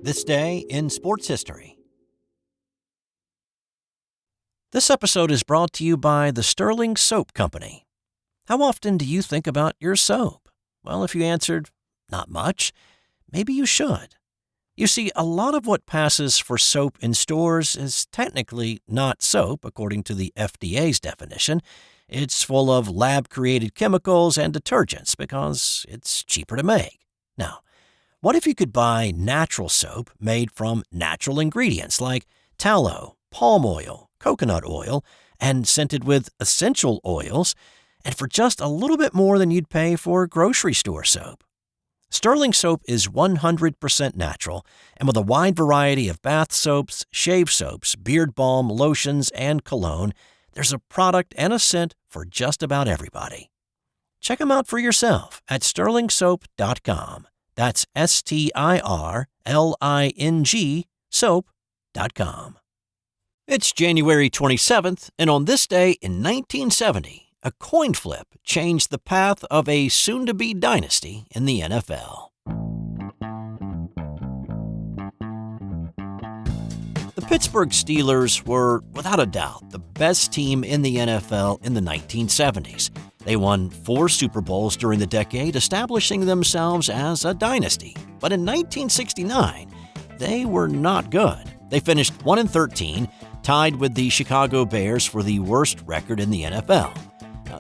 This day in sports history. This episode is brought to you by the Sterling Soap Company. How often do you think about your soap? Well, if you answered, not much, maybe you should. You see, a lot of what passes for soap in stores is technically not soap, according to the FDA's definition. It's full of lab-created chemicals and detergents because it's cheaper to make. Now, what if you could buy natural soap made from natural ingredients like tallow, palm oil, coconut oil, and scented with essential oils, and for just a little bit more than you'd pay for grocery store soap? Sterling Soap is 100% natural, and with a wide variety of bath soaps, shave soaps, beard balm, lotions, and cologne, there's a product and a scent for just about everybody. Check them out for yourself at sterlingsoap.com. That's STIRLING soap.com. It's January 27th, and on this day in 1970, a coin flip changed the path of a soon-to-be dynasty in the NFL. The Pittsburgh Steelers were, without a doubt, the best team in the NFL in the 1970s. They won 4 Super Bowls during the decade, establishing themselves as a dynasty. But in 1969, they were not good. They finished 1-13, tied with the Chicago Bears for the worst record in the NFL.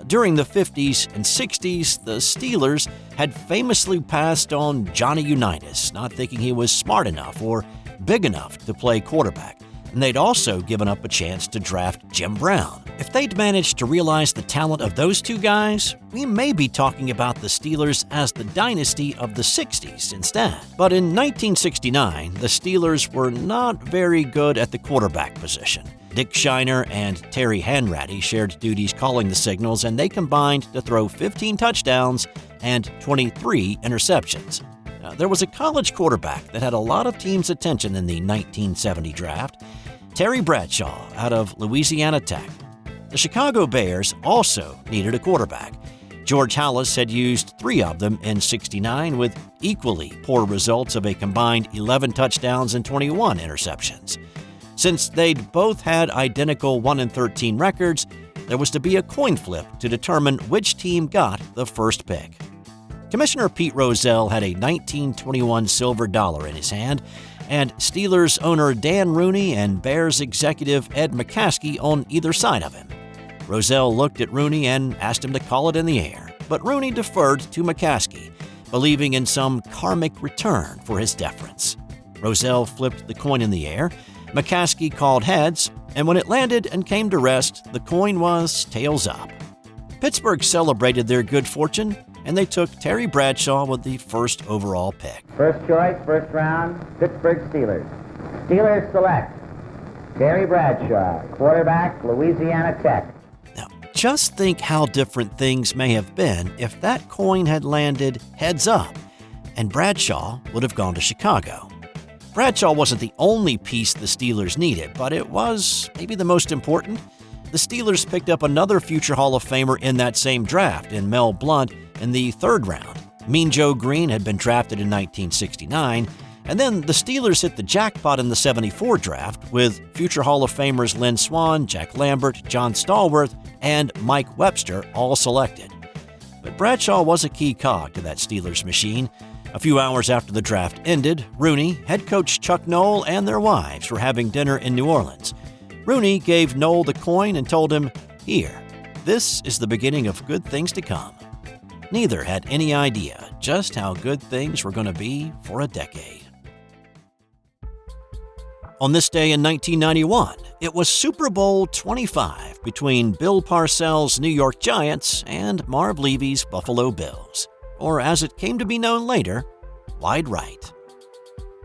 During the 50s and 60s, the Steelers had famously passed on Johnny Unitas, not thinking he was smart enough or big enough to play quarterback, and they'd also given up a chance to draft Jim Brown. If they'd managed to realize the talent of those two guys, we may be talking about the Steelers as the dynasty of the 60s instead. But in 1969, the Steelers were not very good at the quarterback position. Dick Shiner and Terry Hanratty shared duties calling the signals, and they combined to throw 15 touchdowns and 23 interceptions. There was a college quarterback that had a lot of teams' attention in the 1970 draft, Terry Bradshaw out of Louisiana Tech. The Chicago Bears also needed a quarterback. George Halas had used 3 of them in '69 with equally poor results of a combined 11 touchdowns and 21 interceptions. Since they'd both had identical 1-13 records, there was to be a coin flip to determine which team got the first pick. Commissioner Pete Rozelle had a 1921 silver dollar in his hand, and Steelers owner Dan Rooney and Bears executive Ed McCaskey on either side of him. Rozelle looked at Rooney and asked him to call it in the air, but Rooney deferred to McCaskey, believing in some karmic return for his deference. Rozelle flipped the coin in the air, McCaskey called heads, and when it landed and came to rest, the coin was tails up. Pittsburgh celebrated their good fortune, and they took Terry Bradshaw with the first overall pick. First choice, first round, Pittsburgh Steelers. Steelers select Terry Bradshaw, quarterback, Louisiana Tech. Now, just think how different things may have been if that coin had landed heads up, and Bradshaw would have gone to Chicago. Bradshaw wasn't the only piece the Steelers needed, but it was maybe the most important. The Steelers picked up another future Hall of Famer in that same draft, in Mel Blount, in the 3rd round. Mean Joe Green had been drafted in 1969, and then the Steelers hit the jackpot in the '74 draft with future Hall of Famers Lynn Swann, Jack Lambert, John Stallworth, and Mike Webster all selected. But Bradshaw was a key cog to that Steelers machine. A few hours after the draft ended, Rooney, head coach Chuck Noll, and their wives were having dinner in New Orleans. Rooney gave Noll the coin and told him, "Here, this is the beginning of good things to come." Neither had any idea just how good things were going to be for a decade. On this day in 1991, it was Super Bowl XXV between Bill Parcells' New York Giants and Marv Levy's Buffalo Bills, or as it came to be known later, Wide Right.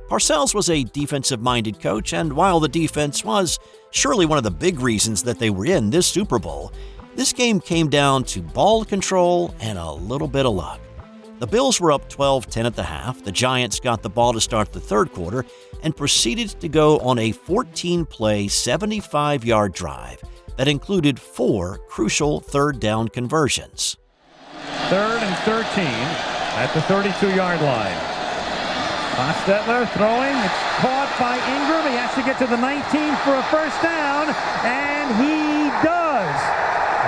Parcells was a defensive-minded coach, and while the defense was surely one of the big reasons that they were in this Super Bowl, this game came down to ball control and a little bit of luck. The Bills were up 12-10 at the half. The Giants got the ball to start the 3rd quarter and proceeded to go on a 14-play, 75-yard drive that included 4 crucial 3rd down conversions. 3rd and 13 at the 32-yard line. Hostetler throwing. It's caught by Ingram. He has to get to the 19 for a first down, and he does.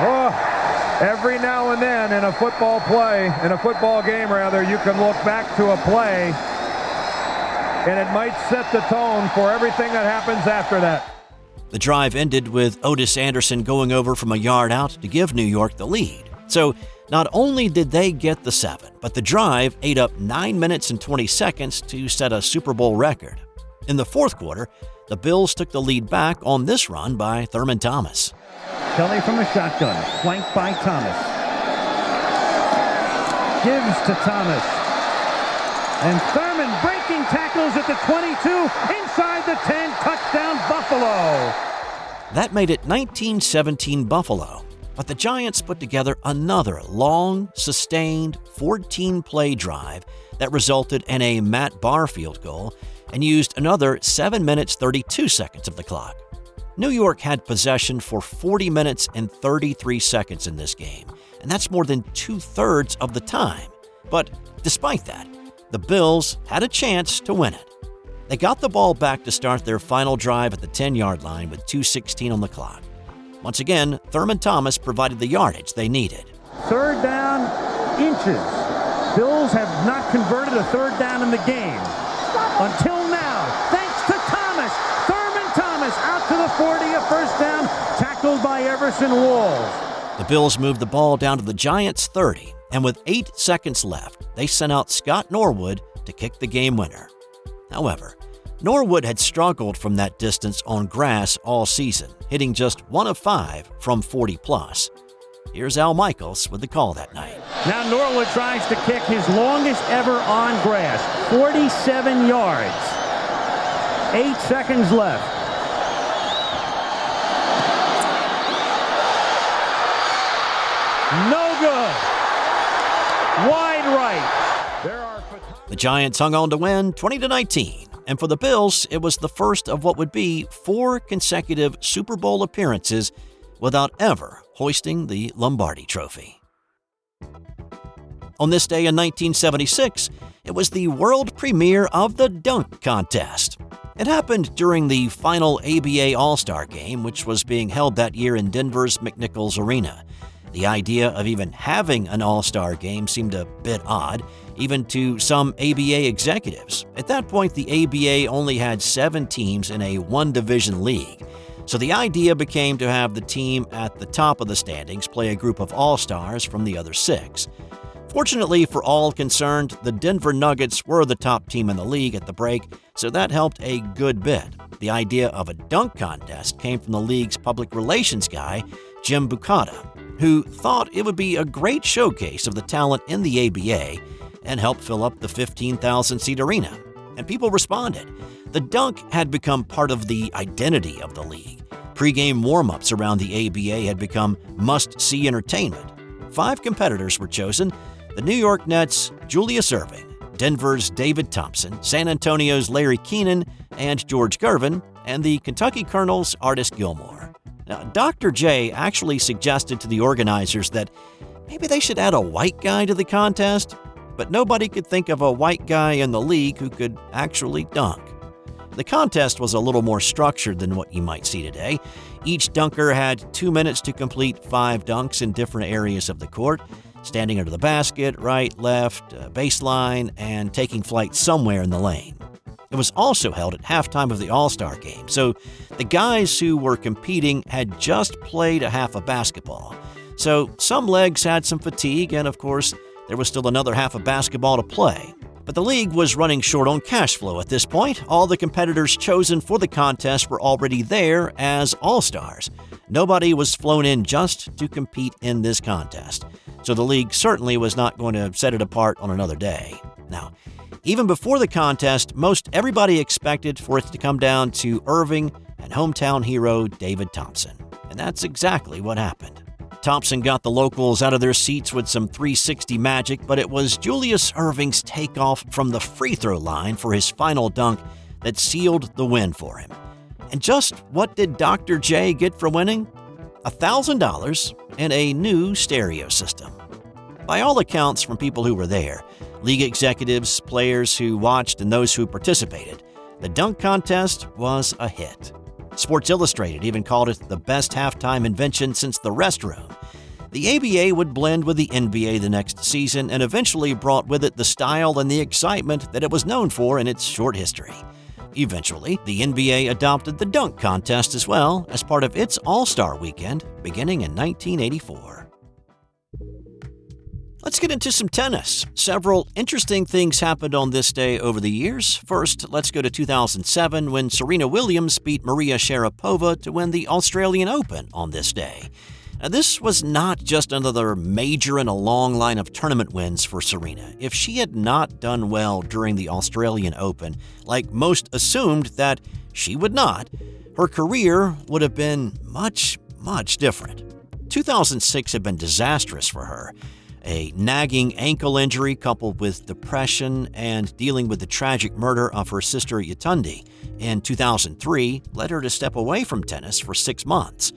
Oh, every now and then in a football game, you can look back to a play, and it might set the tone for everything that happens after that. The drive ended with Otis Anderson going over from a yard out to give New York the lead. So not only did they get the 7, but the drive ate up 9 minutes and 20 seconds to set a Super Bowl record. In the fourth quarter, the Bills took the lead back on this run by Thurman Thomas. Kelly from a shotgun, flanked by Thomas. Gives to Thomas. And Thurman breaking tackles at the 22, inside the 10, touchdown Buffalo. That made it 19-17 Buffalo, but the Giants put together another long, sustained 14-play drive that resulted in a Matt Barr field goal and used another 7 minutes 32 seconds of the clock. New York had possession for 40 minutes and 33 seconds in this game, and that's more than 2/3 of the time. But despite that, the Bills had a chance to win it. They got the ball back to start their final drive at the 10-yard line with 2:16 on the clock. Once again, Thurman Thomas provided the yardage they needed. Third down, inches. Bills have not converted a third down in the game. Until now, thanks to Thomas. Thurman Thomas out to the 40, a first down, tackled by Everson Walls. The Bills moved the ball down to the Giants' 30, and with 8 seconds left, they sent out Scott Norwood to kick the game winner. However, Norwood had struggled from that distance on grass all season, hitting just 1 of 5 from 40+. Here's Al Michaels with the call that night. Now Norwood tries to kick his longest ever on grass, 47 yards. 8 seconds left. No good. Wide right. The Giants hung on to win 20-19, and for the Bills, it was the first of what would be 4 consecutive Super Bowl appearances without ever hoisting the Lombardi Trophy. On this day in 1976, it was the world premiere of the dunk contest. It happened during the final ABA All-Star Game, which was being held that year in Denver's McNichols Arena. The idea of even having an All-Star Game seemed a bit odd, even to some ABA executives. At that point, the ABA only had 7 teams in a one-division league, so the idea became to have the team at the top of the standings play a group of All-Stars from the other 6. Fortunately for all concerned, the Denver Nuggets were the top team in the league at the break, so that helped a good bit. The idea of a dunk contest came from the league's public relations guy, Jim Bucata, who thought it would be a great showcase of the talent in the ABA and help fill up the 15,000-seat arena. And people responded. The dunk had become part of the identity of the league. Pre-game warm-ups around the ABA had become must-see entertainment. 5 competitors were chosen: the New York Nets' Julius Erving, Denver's David Thompson, San Antonio's Larry Keenan and George Gervin, and the Kentucky Colonel's Artis Gilmore. Now, Dr. J actually suggested to the organizers that maybe they should add a white guy to the contest, but nobody could think of a white guy in the league who could actually dunk. The contest was a little more structured than what you might see today. Each dunker had 2 minutes to complete 5 dunks in different areas of the court, standing under the basket, right, left, baseline, and taking flight somewhere in the lane. It was also held at halftime of the All-Star Game, so the guys who were competing had just played a half of basketball. So some legs had some fatigue, and of course, there was still another half of basketball to play. But the league was running short on cash flow at this point. All the competitors chosen for the contest were already there as All-Stars. Nobody was flown in just to compete in this contest, so the league certainly was not going to set it apart on another day. Now, even before the contest, most everybody expected for it to come down to Erving and hometown hero David Thompson. And that's exactly what happened. Thompson got the locals out of their seats with some 360 magic, but it was Julius Erving's takeoff from the free throw line for his final dunk that sealed the win for him. And just what did Dr. J get for winning? $1,000 and a new stereo system. By all accounts from people who were there, League executives, players who watched, and those who participated, the dunk contest was a hit. Sports Illustrated even called it the best halftime invention since the restroom. The ABA would blend with the NBA the next season and eventually brought with it the style and the excitement that it was known for in its short history. Eventually, the NBA adopted the dunk contest as well as part of its All-Star Weekend beginning in 1984. Let's get into some tennis. Several interesting things happened on this day over the years. First, let's go to 2007 when Serena Williams beat Maria Sharapova to win the Australian Open on this day. Now, this was not just another major in a long line of tournament wins for Serena. If she had not done well during the Australian Open, like most assumed that she would not, her career would have been much different. 2006 had been disastrous for her. A nagging ankle injury coupled with depression and dealing with the tragic murder of her sister Yetunde in 2003 led her to step away from tennis for 6 months.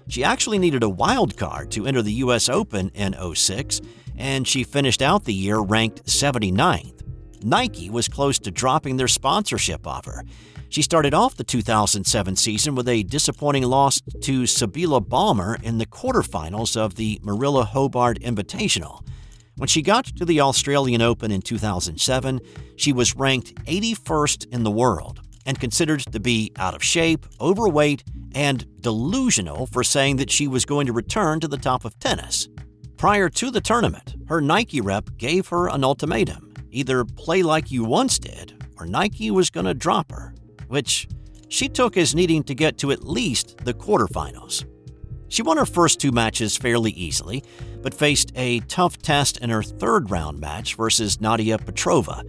She actually needed a wild card to enter the U.S. Open in 2006, and she finished out the year ranked 79th. Nike was close to dropping their sponsorship of her. She started off the 2007 season with a disappointing loss to Sabila Balmer in the quarterfinals of the Marilla Hobart Invitational. When she got to the Australian Open in 2007, she was ranked 81st in the world and considered to be out of shape, overweight, and delusional for saying that she was going to return to the top of tennis. Prior to the tournament, her Nike rep gave her an ultimatum: either play like you once did, or Nike was going to drop her, which she took as needing to get to at least the quarterfinals. She won her first 2 matches fairly easily, but faced a tough test in her third-round match versus Nadia Petrova.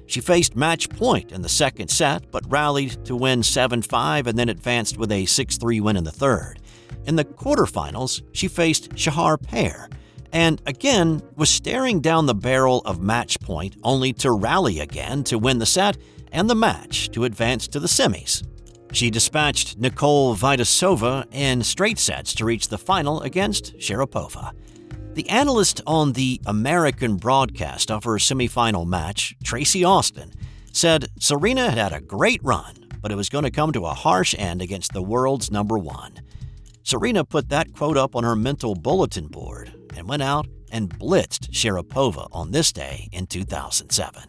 She faced match point in the second set, but rallied to win 7-5 and then advanced with a 6-3 win in the third. In the quarterfinals, she faced Shahar Peer, and again was staring down the barrel of match point only to rally again to win the set and the match to advance to the semis. She dispatched Nicole Vidasova in straight sets to reach the final against Sharapova. The analyst on the American broadcast of her semifinal match, Tracy Austin, said Serena had a great run, but it was going to come to a harsh end against the world's number 1. Serena put that quote up on her mental bulletin board and went out and blitzed Sharapova on this day in 2007.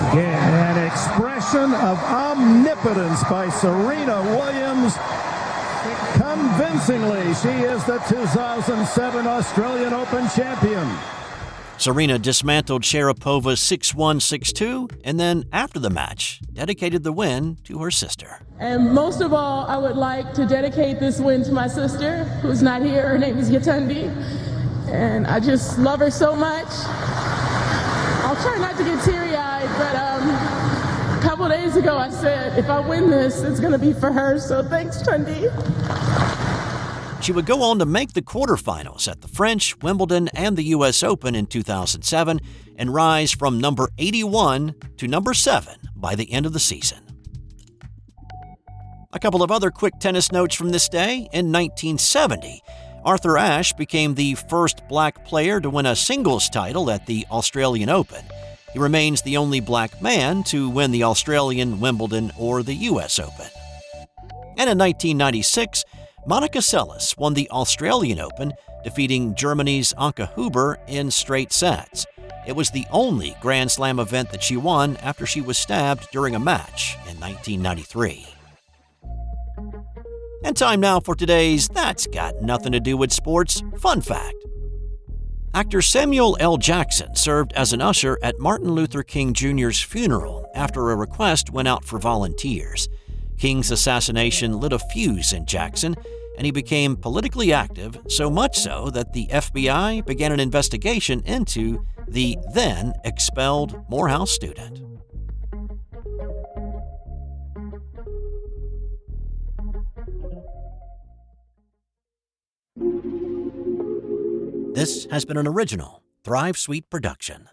An expression of omnipotence by Serena Williams. Convincingly, she is the 2007 Australian Open champion. Serena dismantled Sharapova's 6-1, 6-2, and then after the match, dedicated the win to her sister. And most of all, I would like to dedicate this win to my sister, who's not here. Her name is Yetunde, and I just love her so much. I'll try not to get teary-eyed, but a couple days ago I said, if I win this, it's going to be for her, so thanks, Yetunde. She would go on to make the quarterfinals at the French, Wimbledon, and the U.S. Open in 2007 and rise from number 81 to number 7 by the end of the season. A couple of other quick tennis notes from this day. In 1970, Arthur Ashe became the first black player to win a singles title at the Australian Open. He remains the only black man to win the Australian, Wimbledon, or the U.S. Open. And in 1996, Monica Seles won the Australian Open, defeating Germany's Anke Huber in straight sets. It was the only Grand Slam event that she won after she was stabbed during a match in 1993. And time now for today's That's Got Nothing to Do with Sports fun fact. Actor Samuel L. Jackson served as an usher at Martin Luther King Jr.'s funeral after a request went out for volunteers. King's assassination lit a fuse in Jackson, and he became politically active, so much so that the FBI began an investigation into the then expelled Morehouse student. This has been an original Thrive Suite production.